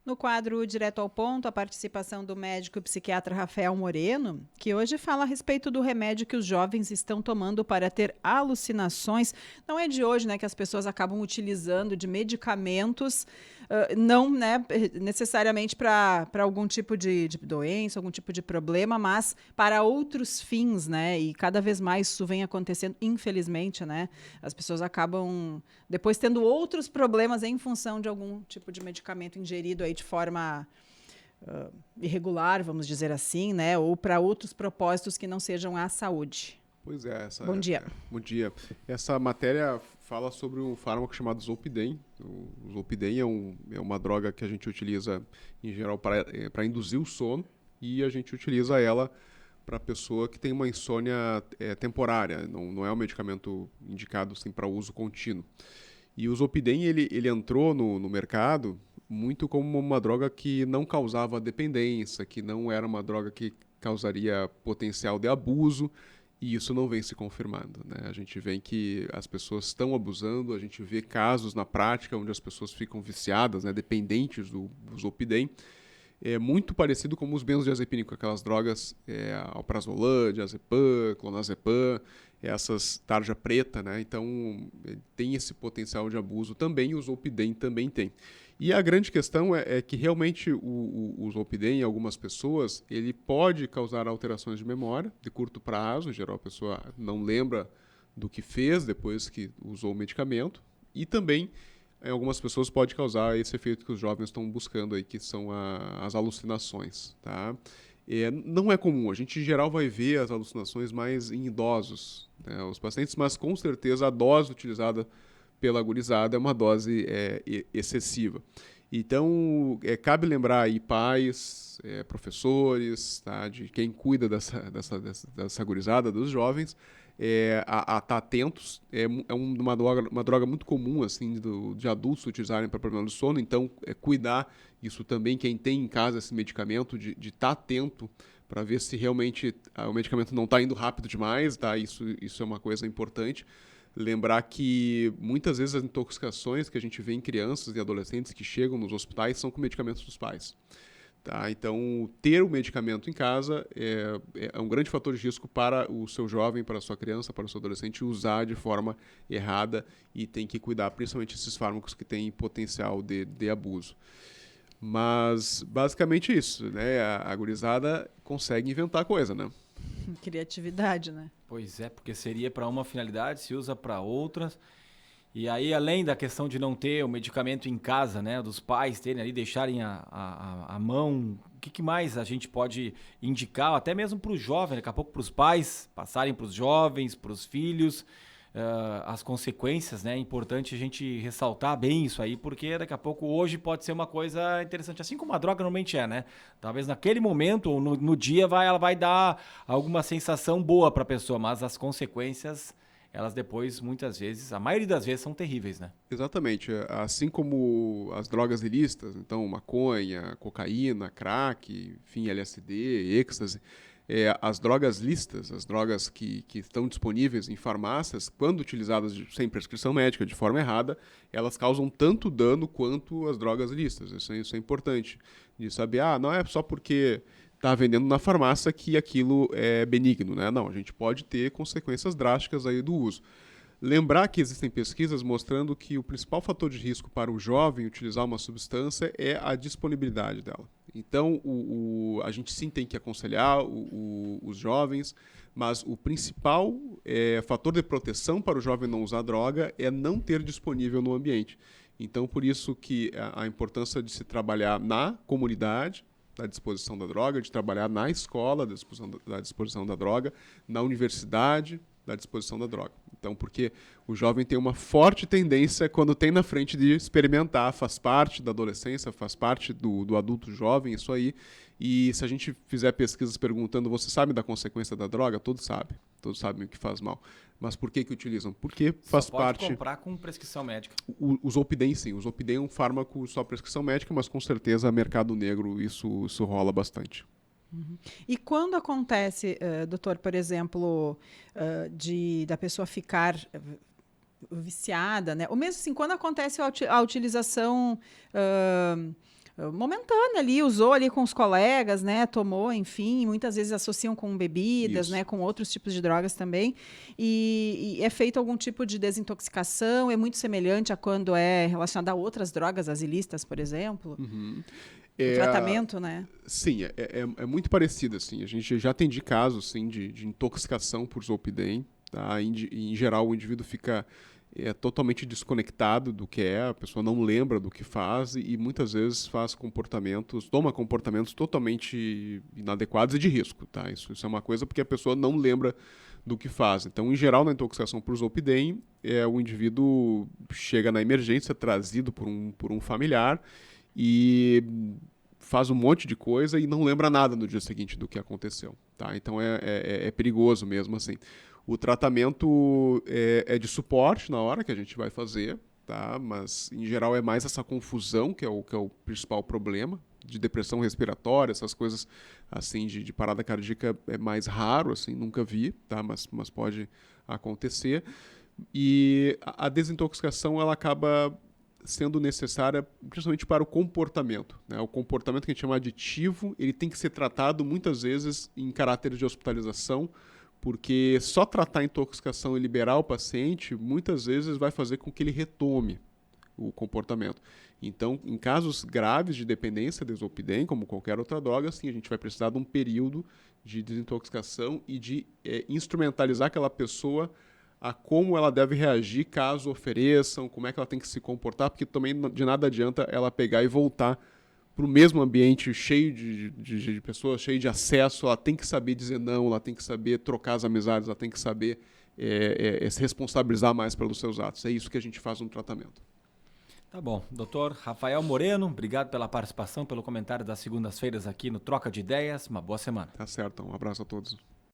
No quadro Direto ao Ponto, a participação do médico e psiquiatra Rafael Moreno, que hoje fala a respeito do remédio que os jovens estão tomando para ter alucinações. Não é de hoje, né, que as pessoas acabam utilizando de medicamentos, não, né, necessariamente para algum tipo de doença, algum tipo de problema, mas para outros fins, né? E cada vez mais isso vem acontecendo, infelizmente, né? As pessoas acabam depois tendo outros problemas em função de algum tipo de medicamento ingerido aí de forma irregular, vamos dizer assim, né? Ou para outros propósitos que não sejam a saúde. Pois é, Bom dia. bom dia. Essa matéria fala sobre um fármaco chamado Zolpidem. O Zolpidem é uma droga que a gente utiliza em geral para induzir o sono e a gente utiliza ela para pessoa que tem uma insônia temporária. Não é um medicamento indicado assim, para uso contínuo. E o Zolpidem ele entrou no mercado muito como uma droga que não causava dependência, que não era uma droga que causaria potencial de abuso, e isso não vem se confirmando, né? A gente vê que as pessoas estão abusando, a gente vê casos na prática onde as pessoas ficam viciadas, né, dependentes do Zolpidem. É muito parecido com os benzodiazepínicos, aquelas drogas alprazolam, diazepam, clonazepam, essas tarja preta, né? Então tem esse potencial de abuso também, e o Zolpidem também tem. E a grande questão é que realmente o Zolpidem, em algumas pessoas, ele pode causar alterações de memória de curto prazo, em geral a pessoa não lembra do que fez depois que usou o medicamento, e também em algumas pessoas pode causar esse efeito que os jovens estão buscando aí, que são as alucinações, tá? Não é comum, a gente em geral vai ver as alucinações mais em idosos, né, os pacientes, mas com certeza a dose utilizada pela gurizada é uma dose excessiva. Então, cabe lembrar aí pais, professores, tá, de quem cuida dessa gurizada, dos jovens, a estar atentos. Uma droga muito comum assim de adultos utilizarem para problema do sono, então cuidar isso também, quem tem em casa esse medicamento, de estar atento para ver se realmente o medicamento não está indo rápido demais, tá? Isso é uma coisa importante. Lembrar que muitas vezes as intoxicações que a gente vê em crianças e adolescentes que chegam nos hospitais são com medicamentos dos pais. Tá? Então, ter o medicamento em casa é um grande fator de risco para o seu jovem, para a sua criança, para o seu adolescente usar de forma errada, e tem que cuidar, principalmente esses fármacos que têm potencial de abuso. Mas, basicamente isso, né? A gurizada consegue inventar coisa, né? Criatividade, né? Pois é, porque seria para uma finalidade, se usa para outras. E aí, além da questão de não ter o medicamento em casa, né? Dos pais terem ali, deixarem a mão, o que mais a gente pode indicar, até mesmo para os jovens, daqui a pouco para os pais, passarem para os jovens, para os filhos, as consequências, né? É importante a gente ressaltar bem isso aí, porque daqui a pouco hoje pode ser uma coisa interessante, assim como a droga normalmente é, né? Talvez naquele momento ou no dia ela vai dar alguma sensação boa para a pessoa, mas as consequências elas depois, muitas vezes, a maioria das vezes, são terríveis, né? Exatamente. Assim como as drogas ilícitas, então maconha, cocaína, crack, enfim, LSD, êxtase, as drogas lícitas, as drogas que estão disponíveis em farmácias, quando utilizadas sem prescrição médica, de forma errada, elas causam tanto dano quanto as drogas ilícitas. Isso é importante de saber. Não é só porque está vendendo na farmácia que aquilo é benigno, né? Não, a gente pode ter consequências drásticas aí do uso. Lembrar que existem pesquisas mostrando que o principal fator de risco para o jovem utilizar uma substância é a disponibilidade dela. Então, a gente sim tem que aconselhar os jovens, mas o principal fator de proteção para o jovem não usar droga é não ter disponível no ambiente. Então, por isso que a importância de se trabalhar na comunidade, da disposição da droga, de trabalhar na escola, da disposição da droga, na universidade, da disposição da droga. Então, porque o jovem tem uma forte tendência, quando tem na frente, de experimentar, faz parte da adolescência, faz parte do adulto jovem, isso aí. E se a gente fizer pesquisas perguntando, você sabe da consequência da droga? Todos sabem o que faz mal. Mas por que utilizam? Porque faz parte... Só pode comprar com prescrição médica. O Zolpidem, sim. O Zolpidem é um fármaco só prescrição médica, mas com certeza mercado negro isso rola bastante. Uhum. E quando acontece, doutor, por exemplo, da pessoa ficar viciada, né? Ou mesmo assim, quando acontece a utilização momentânea ali, usou ali com os colegas, né? Tomou, enfim, muitas vezes associam com bebidas, né? Com outros tipos de drogas também. E é feito algum tipo de desintoxicação, é muito semelhante a quando é relacionado a outras drogas, as ilícitas, por exemplo. O tratamento, né? Sim, é muito parecido, assim. A gente já atendi casos, assim, de intoxicação por Zolpidem, tá? Em geral, o indivíduo fica totalmente desconectado do que é, a pessoa não lembra do que faz e muitas vezes toma comportamentos totalmente inadequados e de risco, tá? Isso é uma coisa porque a pessoa não lembra do que faz. Então, em geral, na intoxicação por Zolpidem, o indivíduo chega na emergência trazido por um familiar e faz um monte de coisa e não lembra nada no dia seguinte do que aconteceu, tá? Então é perigoso mesmo, assim. O tratamento é de suporte na hora que a gente vai fazer, tá? Mas em geral é mais essa confusão que é o principal problema, de depressão respiratória, essas coisas assim de parada cardíaca é mais raro, assim, nunca vi, tá? Mas pode acontecer. E a desintoxicação ela acaba sendo necessária principalmente para o comportamento, né? O comportamento que a gente chama aditivo, ele tem que ser tratado muitas vezes em caráter de hospitalização, porque só tratar a intoxicação e liberar o paciente muitas vezes vai fazer com que ele retome o comportamento. Então, em casos graves de dependência de Zolpidem, como qualquer outra droga, sim, a gente vai precisar de um período de desintoxicação e de instrumentalizar aquela pessoa a como ela deve reagir caso ofereçam, como é que ela tem que se comportar, porque também de nada adianta ela pegar e voltar para o mesmo ambiente cheio de pessoas, cheio de acesso, ela tem que saber dizer não, ela tem que saber trocar as amizades, ela tem que saber se responsabilizar mais pelos seus atos. É isso que a gente faz no tratamento. Tá bom. Dr. Rafael Moreno, obrigado pela participação, pelo comentário das segundas-feiras aqui no Troca de Ideias. Uma boa semana. Tá certo. Um abraço a todos.